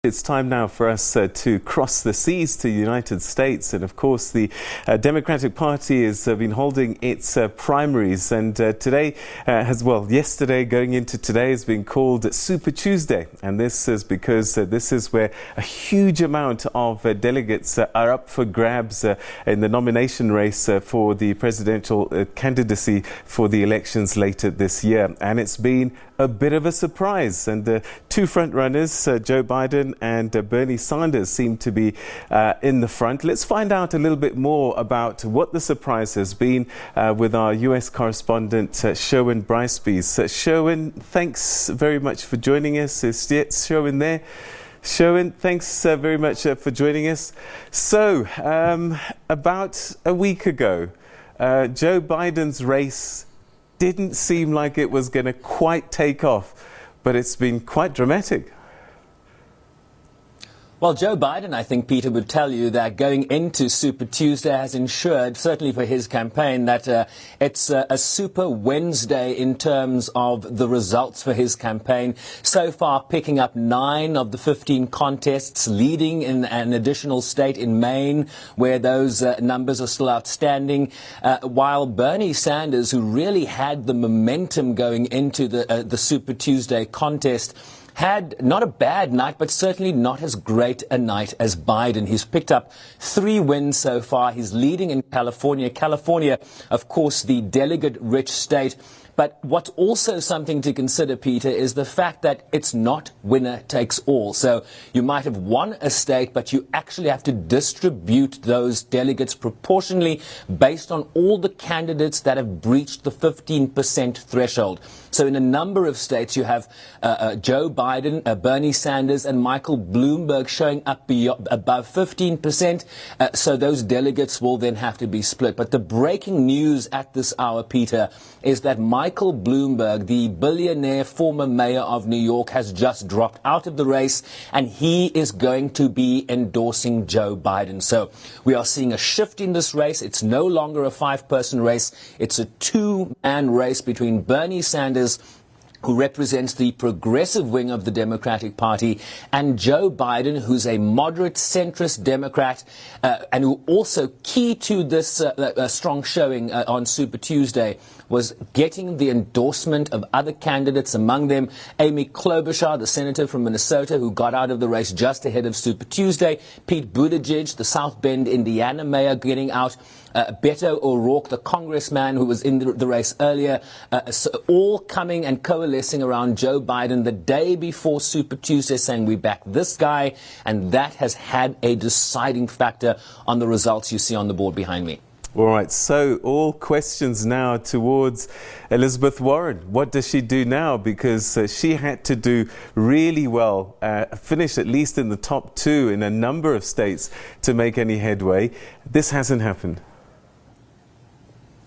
It's time now for us to cross the seas to the United States. And of course, the Democratic Party has been holding its primaries. And today, yesterday going into today has been called Super Tuesday. And this is because this is where a huge amount of delegates are up for grabs in the nomination race for the presidential candidacy for the elections later this year. And it's been a bit of a surprise. And the two front runners, Joe Biden and Bernie Sanders, seem to be in the front. Let's find out a little bit more about what the surprise has been with our US correspondent, Sherwin Bryce-Pease. Sherwin, thanks very much for joining us. Is Sherwin there? Sherwin, thanks very much for joining us. So, about a week ago, Joe Biden's race didn't seem like it was going to quite take off, but it's been quite dramatic. Well, Joe Biden, I think, Peter, would tell you that going into Super Tuesday has ensured, certainly for his campaign, that it's a Super Wednesday in terms of the results for his campaign. So far, picking up 9 of the 15 contests, leading in an additional state in Maine, where those numbers are still outstanding. While Bernie Sanders, who really had the momentum going into the Super Tuesday contest, had not a bad night, but certainly not as great a night as Biden. He's picked up 3 wins so far. He's leading in California. California, of course, the delegate-rich state. But what's also something to consider, Peter, is the fact that it's not winner takes all. So you might have won a state, but you actually have to distribute those delegates proportionally based on all the candidates that have breached the 15% threshold. So in a number of states, you have Joe Biden, Bernie Sanders, and Michael Bloomberg showing up above 15%. So those delegates will then have to be split. But the breaking news at this hour, Peter, is that Michael Bloomberg, the billionaire former mayor of New York, has just dropped out of the race, and he is going to be endorsing Joe Biden. So we are seeing a shift in this race. It's no longer a 5-person race. It's a 2-man race between Bernie Sanders, who represents the progressive wing of the Democratic Party, and Joe Biden, who's a moderate centrist Democrat, and who also key to this strong showing on Super Tuesday was getting the endorsement of other candidates, among them Amy Klobuchar, the senator from Minnesota, who got out of the race just ahead of Super Tuesday, Pete Buttigieg, the South Bend, Indiana mayor, getting out, Beto O'Rourke, the congressman who was in the race earlier, so all coming and coalescing around Joe Biden the day before Super Tuesday, saying we back this guy, and that has had a deciding factor on the results you see on the board behind me. All right, so all questions now towards Elizabeth Warren. What does she do now? Because she had to do really well, finish at least in the top 2 in a number of states to make any headway. This hasn't happened.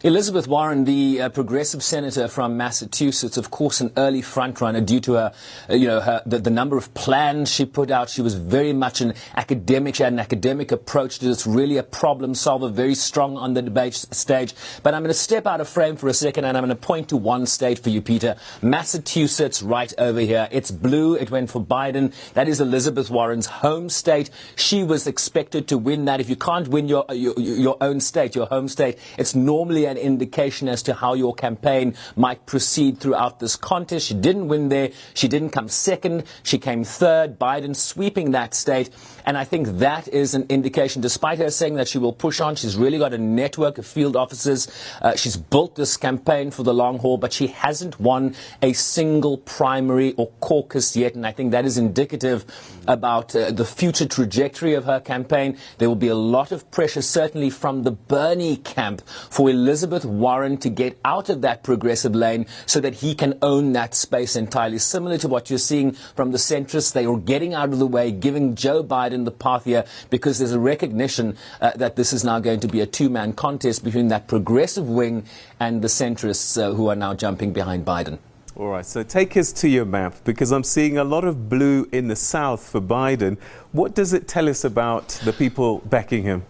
Elizabeth Warren, the progressive senator from Massachusetts, of course, an early frontrunner due to her, the number of plans she put out. She was very much an academic. She had an academic approach to this, really a problem solver, very strong on the debate stage. But I'm going to step out of frame for a second, and I'm going to point to one state for you, Peter. Massachusetts, right over here. It's blue. It went for Biden. That is Elizabeth Warren's home state. She was expected to win that. If you can't win your own state, your home state, it's normally an indication as to how your campaign might proceed throughout this contest. She didn't win there. She didn't come second. She came third. Biden sweeping that state. And I think that is an indication, despite her saying that she will push on, she's really got a network of field officers. She's built this campaign for the long haul, but she hasn't won a single primary or caucus yet. And I think that is indicative about the future trajectory of her campaign. There will be a lot of pressure, certainly from the Bernie camp, for Elizabeth Warren to get out of that progressive lane so that he can own that space entirely. Similar to what you're seeing from the centrists, they are getting out of the way, giving Joe Biden the path here, because there's a recognition that this is now going to be a 2-man contest between that progressive wing and the centrists who are now jumping behind Biden. All right, so take us to your map, because I'm seeing a lot of blue in the south for Biden. What does it tell us about the people backing him?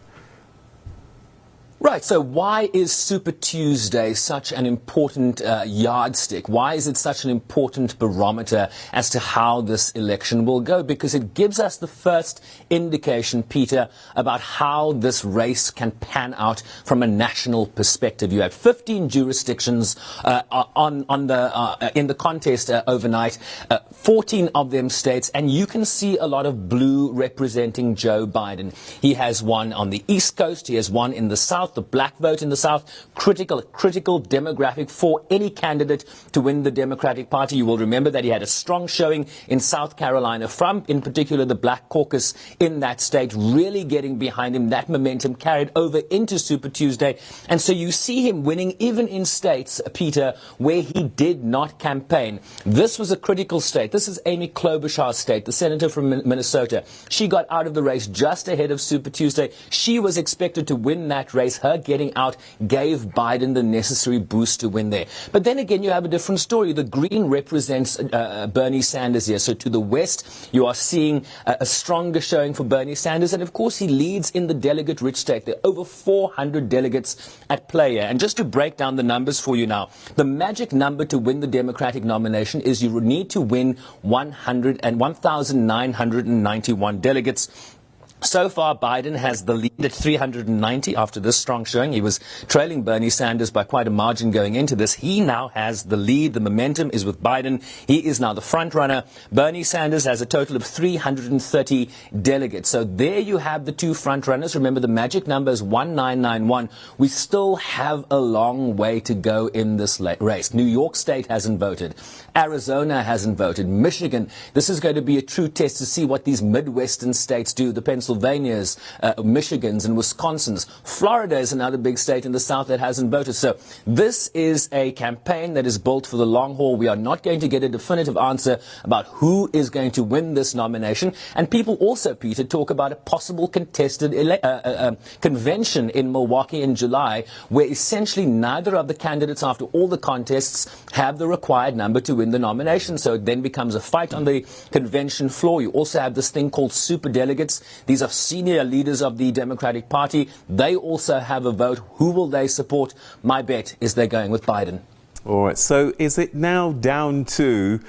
Right, so why is Super Tuesday such an important yardstick? Why is it such an important barometer as to how this election will go? Because it gives us the first indication, Peter, about how this race can pan out from a national perspective. You have 15 jurisdictions in the contest overnight, 14 of them states, and you can see a lot of blue representing Joe Biden. He has one on the East Coast, he has one in the South. The black vote in the South, critical demographic for any candidate to win the Democratic Party. You will remember that he had a strong showing in South Carolina from, in particular, the Black Caucus in that state, really getting behind him. That momentum carried over into Super Tuesday. And so you see him winning even in states, Peter, where he did not campaign. This was a critical state. This is Amy Klobuchar's state, the senator from Minnesota. She got out of the race just ahead of Super Tuesday. She was expected to win that race. Her getting out gave Biden the necessary boost to win there. But then again, you have a different story. The green represents Bernie Sanders here. So to the west, you are seeing a stronger showing for Bernie Sanders. And of course, he leads in the delegate-rich state. There are over 400 delegates at play here. And just to break down the numbers for you now, the magic number to win the Democratic nomination is you need to win 1,991 delegates. So far, Biden has the lead at 390 after this strong showing. He was trailing Bernie Sanders by quite a margin going into this. He now has the lead. The momentum is with Biden. He is now the front runner. Bernie Sanders has a total of 330 delegates. So there you have the two front runners. Remember, the magic number is 1991. We still have a long way to go in this race. New York State hasn't voted. Arizona hasn't voted. Michigan. This is going to be a true test to see what these Midwestern states do. The Pennsylvania's, Michigan's and Wisconsin's. Florida is another big state in the South that hasn't voted. So this is a campaign that is built for the long haul. We are not going to get a definitive answer about who is going to win this nomination. And people also, Peter, talk about a possible contested convention in Milwaukee in July, where essentially neither of the candidates, after all the contests, have the required number to win the nomination. So it then becomes a fight on the convention floor. You also have this thing called super delegates. These are senior leaders of the Democratic Party. They also have a vote. Who will they support? My bet is they're going with Biden. All right. So is it now down to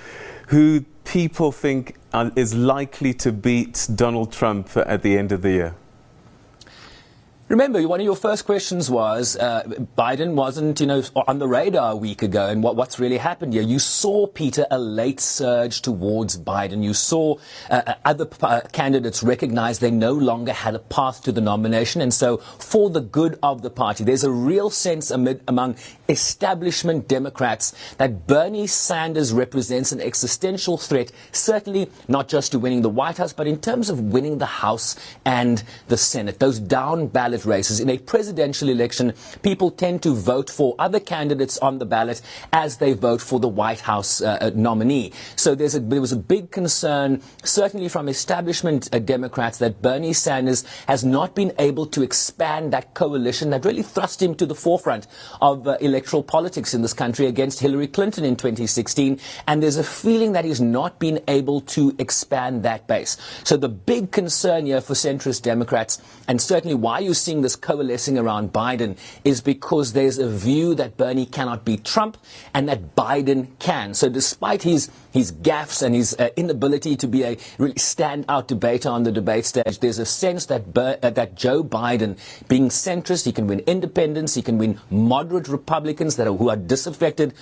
who people think is likely to beat Donald Trump at the end of the year? Remember, one of your first questions was Biden wasn't, on the radar a week ago, and what's really happened here? You saw, Peter, a late surge towards Biden. You saw other candidates recognize they no longer had a path to the nomination, and so for the good of the party, there's a real sense among establishment Democrats that Bernie Sanders represents an existential threat, certainly not just to winning the White House, but in terms of winning the House and the Senate. Those down ballot races. In a presidential election, people tend to vote for other candidates on the ballot as they vote for the White House nominee. So there was a big concern, certainly from establishment Democrats, that Bernie Sanders has not been able to expand that coalition that really thrust him to the forefront of electoral politics in this country against Hillary Clinton in 2016. And there's a feeling that he's not been able to expand that base. So the big concern here for centrist Democrats, and certainly why you seeing this coalescing around Biden, is because there's a view that Bernie cannot beat Trump and that Biden can. So despite his gaffes and his inability to be a really standout debater on the debate stage, there's a sense that that Joe Biden, being centrist, he can win independents, he can win moderate Republicans who are disaffected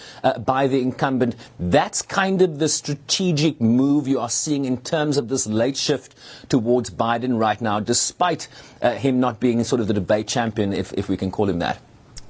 by the incumbent. That's kind of the strategic move you are seeing in terms of this late shift towards Biden right now, despite him not being sort of the debate champion, if we can call him that.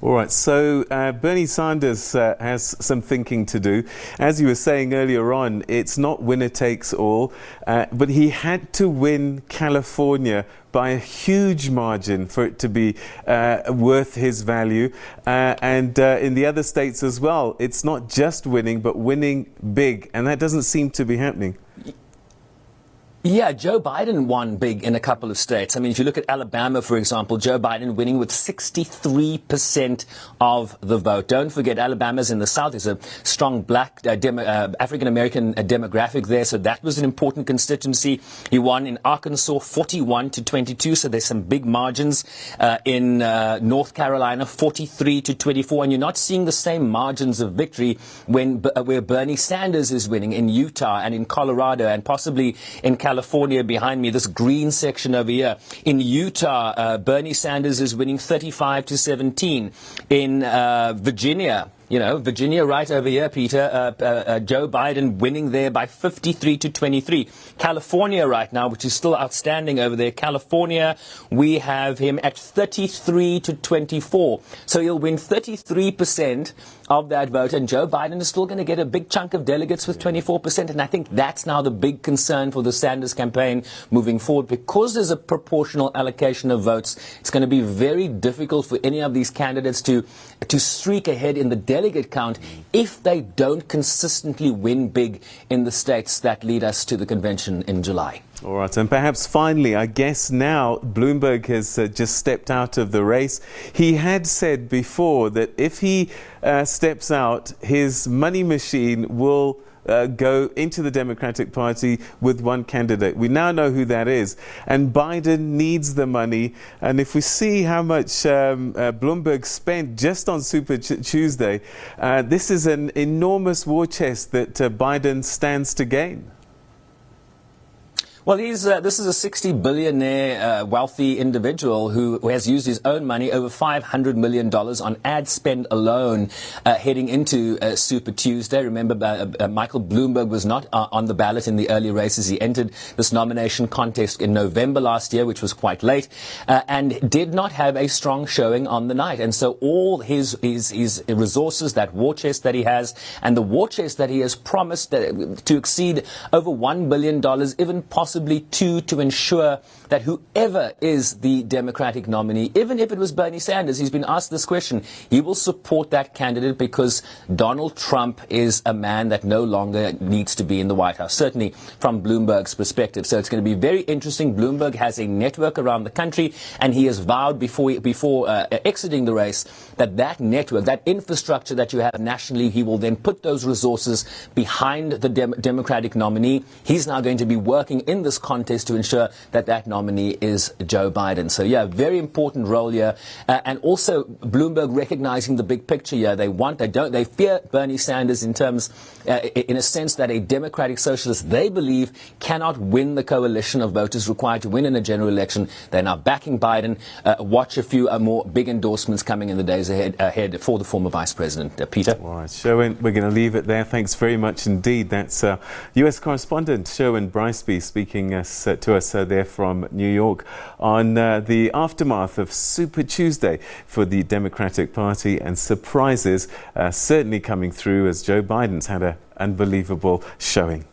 All right, so Bernie Sanders has some thinking to do. As you were saying earlier on, it's not winner takes all, but he had to win California by a huge margin for it to be worth his value. And in the other states as well, it's not just winning, but winning big, and that doesn't seem to be happening. Yeah, Joe Biden won big in a couple of states. I mean, if you look at Alabama, for example, Joe Biden winning with 63% of the vote. Don't forget, Alabama's in the South. There's a strong black African-American demographic there, so that was an important constituency. He won in Arkansas 41-22, so there's some big margins. In North Carolina, 43-24, and you're not seeing the same margins of victory where Bernie Sanders is winning in Utah and in Colorado and possibly in California behind me, this green section over here. In Utah, Bernie Sanders is winning 35-17. In Virginia, Virginia right over here, Peter, Joe Biden winning there by 53-23. California right now, which is still outstanding over there, California, we have him at 33-24. So he'll win 33% of that vote, and Joe Biden is still going to get a big chunk of delegates with 24%, and I think that's now the big concern for the Sanders campaign moving forward. Because there's a proportional allocation of votes, it's going to be very difficult for any of these candidates to streak ahead in the delegate count if they don't consistently win big in the states that lead us to the convention in July. All right, and perhaps finally, I guess now Bloomberg has just stepped out of the race. He had said before that if he steps out, his money machine will go into the Democratic Party with one candidate. We now know who that is. And Biden needs the money. And if we see how much Bloomberg spent just on Super Tuesday, this is an enormous war chest that Biden stands to gain. Well, this is a 60 billionaire wealthy individual who has used his own money, over $500 million on ad spend alone, heading into Super Tuesday. Remember, Michael Bloomberg was not on the ballot in the early races. He entered this nomination contest in November last year, which was quite late, and did not have a strong showing on the night. And so all his resources, that war chest that he has, and the war chest that he has promised to exceed over $1 billion, even possibly two, to ensure that whoever is the Democratic nominee, even if it was Bernie Sanders, he's been asked this question, he will support that candidate because Donald Trump is a man that no longer needs to be in the White House, certainly from Bloomberg's perspective. So it's going to be very interesting. Bloomberg has a network around the country, and he has vowed before exiting the race that network, that infrastructure that you have nationally, he will then put those resources behind the Democratic nominee. He's now going to be working in this contest to ensure that nominee is Joe Biden. So yeah, very important role here, and also Bloomberg recognizing the big picture here. They fear Bernie Sanders in a sense that a Democratic Socialist, they believe, cannot win the coalition of voters required to win in a general election. They're now backing Biden. Watch a few more big endorsements coming in the days ahead for the former Vice President. Peter? All right, Sherwin, we're going to leave it there. Thanks very much indeed. That's US Correspondent Sherwin Bryce-Pease speaking to us there from New York on the aftermath of Super Tuesday for the Democratic Party, and surprises certainly coming through as Joe Biden's had an unbelievable showing.